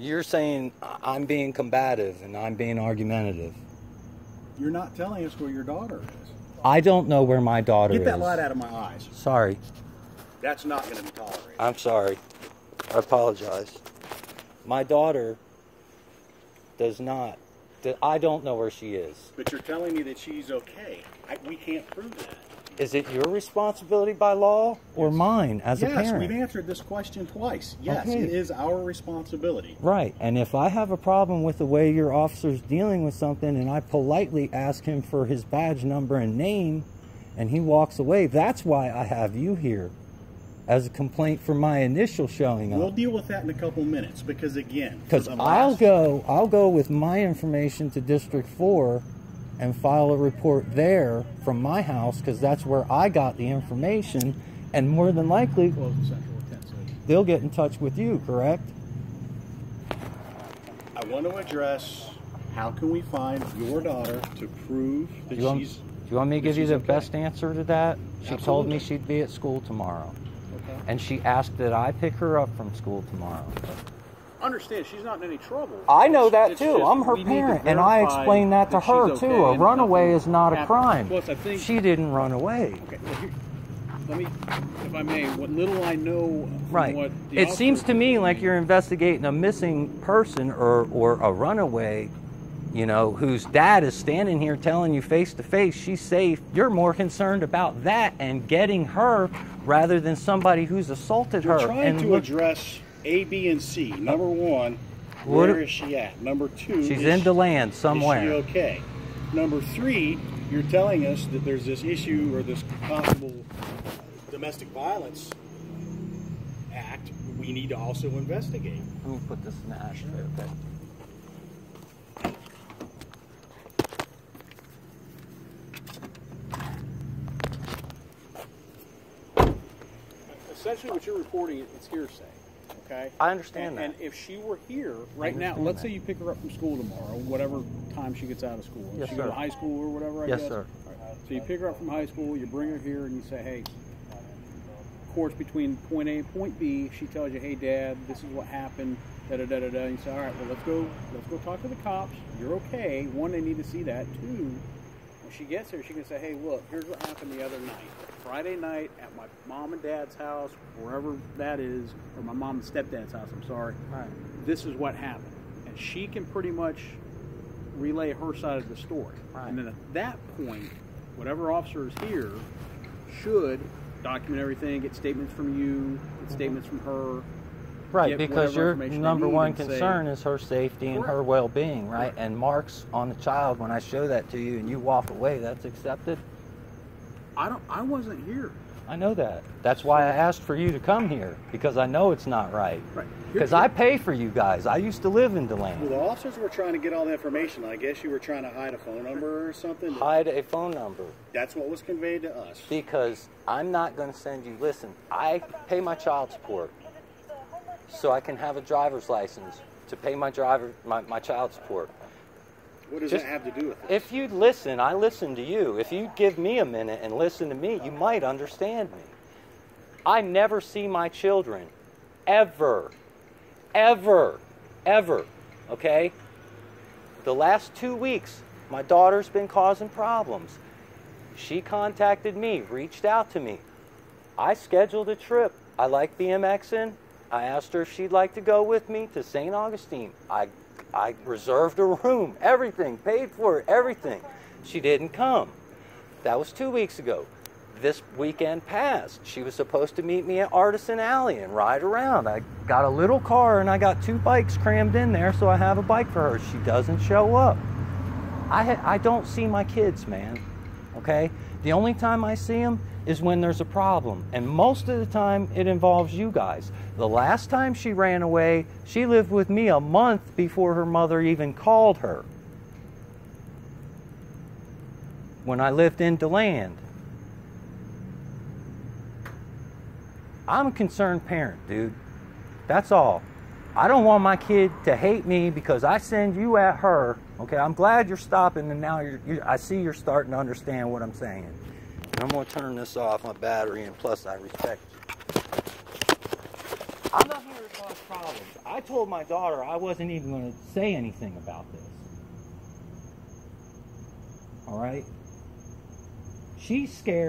You're saying I'm being combative and I'm being argumentative. You're not telling us where your daughter is. I don't know where my daughter is. Get that light out of my eyes. Sorry. That's not going to be tolerated. I'm sorry. I apologize. My daughter does not. I don't know where she is. But you're telling me that she's okay. We can't prove that. Is it your responsibility by law or mine as a parent? Yes, we've answered this question twice. Yes, okay. It is our responsibility. Right, and if I have a problem with the way your officer's dealing with something and I politely ask him for his badge number and name and he walks away, that's why I have you here as a complaint for my initial showing up. We'll deal with that in a couple minutes because, again... Because I'll go with my information to District 4 and file a report there from my house because that's where I got the information, and more than likely they'll get in touch with you, correct? I want to address how can we find your daughter to prove that she's... Do you want me to give you the best answer to that? She Absolutely. told me she'd be at school tomorrow. Okay. And she asked that I pick her up from school tomorrow. Understand, she's not in any trouble. I know that too. I'm her parent, and I explained that to her too. A runaway is not a crime. Plus, I think she didn't run away. Okay, well, here, let me, if I may, what little I know. Right. What it seems to me like you're investigating a missing person or a runaway, you know, whose dad is standing here telling you face to face she's safe. You're more concerned about that and getting her rather than somebody who's assaulted her. We're trying to address A, B, and C. Number one, where is she at? Number two, she's in Deland somewhere. Is she okay? Number three, you're telling us that there's this issue or this possible domestic violence act we need to also investigate. Let me put this in the ashtray, okay? Essentially what you're reporting, it's hearsay. Okay? I understand that. And if she were here right now, let's say you pick her up from school tomorrow, whatever time she gets out of school. Yes, she sir. go to high school or whatever, I yes, guess? Sir. Right. So you pick her up from high school, you bring her here, and you say, hey, course between point A and point B, she tells you, hey, Dad, this is what happened, da-da-da-da-da. And you say, all right, well, let's go talk to the cops. You're okay. One, they need to see that. Two, when she gets here, she can say, hey, look, here's what happened the other night. Friday night at my mom and dad's house, wherever that is, or my mom and stepdad's house, I'm sorry. Right. This is what happened. And she can pretty much relay her side of the story. Right. And then at that point, whatever officer is here should document everything, get statements from you, get statements from her. Right, because your number one concern is her safety and her well-being, right? And marks on the child, when I show that to you and you walk away, that's accepted? I wasn't here. I know that. That's why I asked for you to come here, because I know it's not right. Right. Because I pay for you guys. I used to live in Deland. Well, the officers were trying to get all the information. I guess you were trying to hide a phone number or something. Hide a phone number. That's what was conveyed to us. Because I'm not going to send you, listen, I pay my child support so I can have a driver's license to pay my child support. What does that have to do with it? If you'd listen, I listen to you. If you'd give me a minute and listen to me, you might understand me. I never see my children. Ever. Ever. Ever. Okay? The last 2 weeks, my daughter's been causing problems. She contacted me, reached out to me. I scheduled a trip. I like BMXing. I asked her if she'd like to go with me to St. Augustine. I reserved a room, everything, paid for it, everything. She didn't come. That was 2 weeks ago. This weekend passed. She was supposed to meet me at Artisan Alley and ride around. I got a little car and I got 2 bikes crammed in there, so I have a bike for her. She doesn't show up. I don't see my kids, man, okay? The only time I see them is when there's a problem, and most of the time it involves you guys. The last time she ran away, she lived with me a month before her mother even called her. When I lived in Deland. I'm a concerned parent, dude. That's all. I don't want my kid to hate me because I send you at her. Okay, I'm glad you're stopping, and now I see you're starting to understand what I'm saying. And I'm going to turn this off, my battery, and plus I respect you. I'm not here to cause problems. I told my daughter I wasn't even going to say anything about this. All right? She's scared.